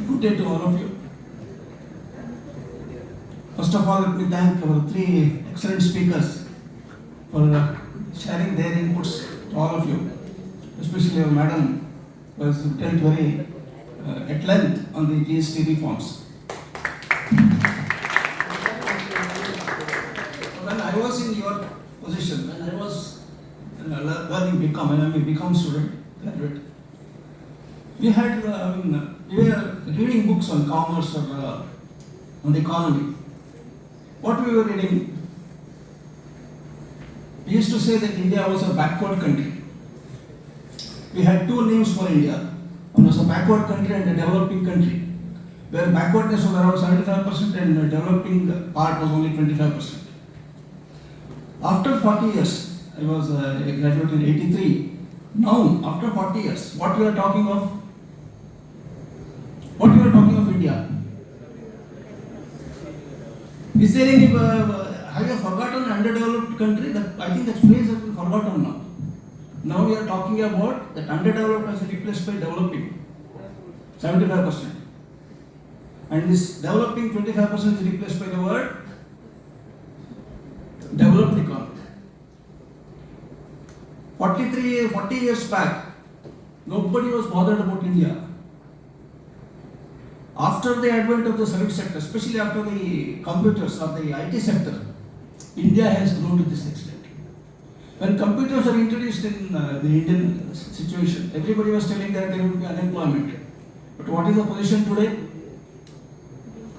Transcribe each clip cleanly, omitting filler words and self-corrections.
Good day to all of you. First of all, let me thank our three excellent speakers for sharing their inputs to all of you, especially our madam who has dealt very at length on the GST reforms. When I was in your position, when I was learning BCom, when I'm a BCom student, graduate, we had, we were reading books on commerce or on the economy. What we were reading, we used to say that India was a backward country. We had two names for India. One was a backward country and a developing country, where backwardness was around 75% and the developing part was only 25%. After 40 years, I was a graduate in 83. Now, after 40 years, what we are talking of? What we are talking of India? Is there any, have you forgotten underdeveloped country? I think that phrase has been forgotten now. Now we are talking about that underdeveloped as replaced by developing, 75%. And this developing 25% is replaced by the word developed economy. 40 years back, nobody was bothered about India. After the advent of the service sector, especially after the computers or the IT sector, India has grown to this extent. When computers are introduced in the Indian situation, everybody was telling that there would be unemployment. But what is the position today?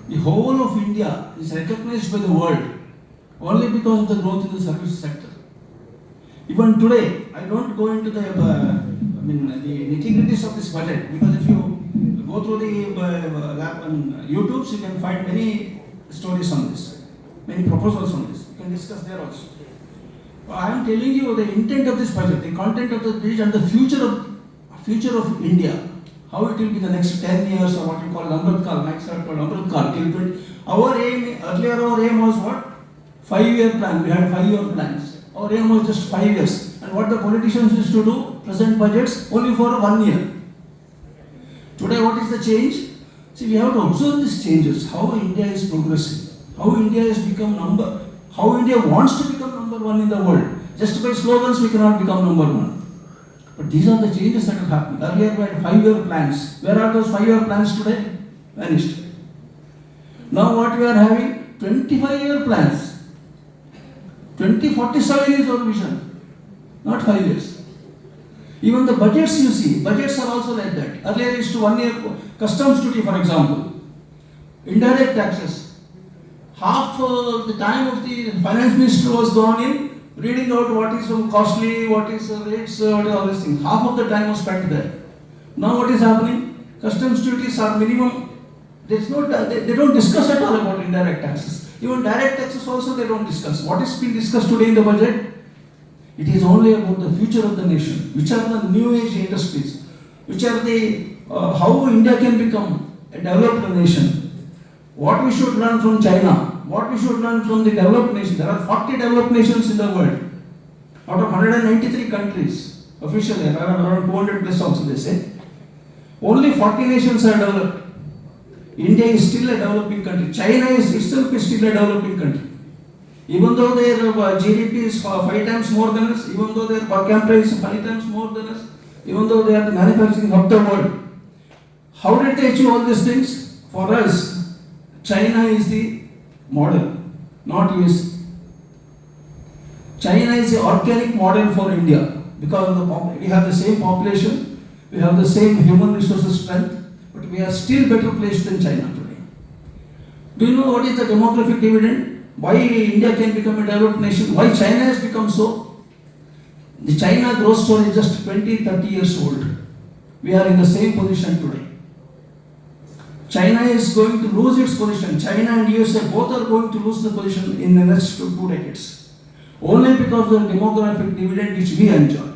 The whole of India is recognized by the world only because of the growth in the service sector. Even today, I don't go into the nitty-gritties of this budget, because if you go through the YouTube, you can find many stories on this, many proposals on this. You can discuss there also. I am telling you the intent of this budget, the content of the budget, and the future of India, how it will be the next 10 years, or what you call Amrit Kal, next called Amrit Kal. Our aim, earlier our aim was what? 5-year plan. We had 5-year plans. Our aim was just 5 years. And what the politicians used to do, present budgets only for 1 year. Today, what is the change? See, we have to observe these changes, how India is progressing, how India has become how India wants to become number one in the world. Just by slogans, we cannot become number one. But these are the changes that have happened. Earlier, we had 5-year plans. Where are those 5-year plans today? Vanished. Now, what we are having? 25-year plans. 2047 is our vision, not 5 years. Even the budgets you see, budgets are also like that. Earlier is to 1 year customs duty, for example, indirect taxes. Half the time of the finance minister was gone in reading out what is costly, what is rates, what are all these things. Half of the time was spent there. Now what is happening? Customs duties are minimum. There's no, they don't discuss at all about indirect taxes. Even direct taxes also they don't discuss. What is being discussed today in the budget? It is only about the future of the nation, which are the new age industries, which are the how India can become a developed nation. What we should learn from China, what we should learn from the developed nation. There are 40 developed nations in the world. Out of 193 countries, officially, around 200 plus also they say. Only 40 nations are developed. India is still a developing country. China is itself still a developing country. Even though their GDP is 5 times more than us, even though their per capita is 5 times more than us, even though they are the manufacturing of the world. How did they achieve all these things? For us, China is the model, not US. China is the organic model for India because we have the same population, we have the same human resources strength, but we are still better placed than China today. Do you know what is the demographic dividend? Why India can become a developed nation? Why China has become so? The China growth story is just 20-30 years old. We are in the same position today. China is going to lose its position. China and USA both are going to lose the position in the next 2 decades. Only because of the demographic dividend which we enjoy.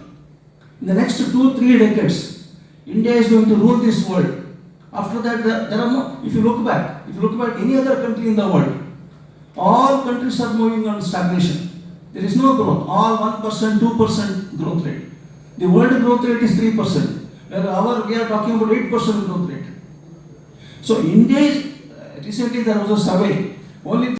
In the next 2-3 decades, India is going to rule this world. After that, there are no, if you look back any other country in the world, all countries are moving on stagnation. There is no growth. All 1%, 2% growth rate. The world growth rate is 3%. where we are talking about 8% growth rate. So India is, recently there was a survey, only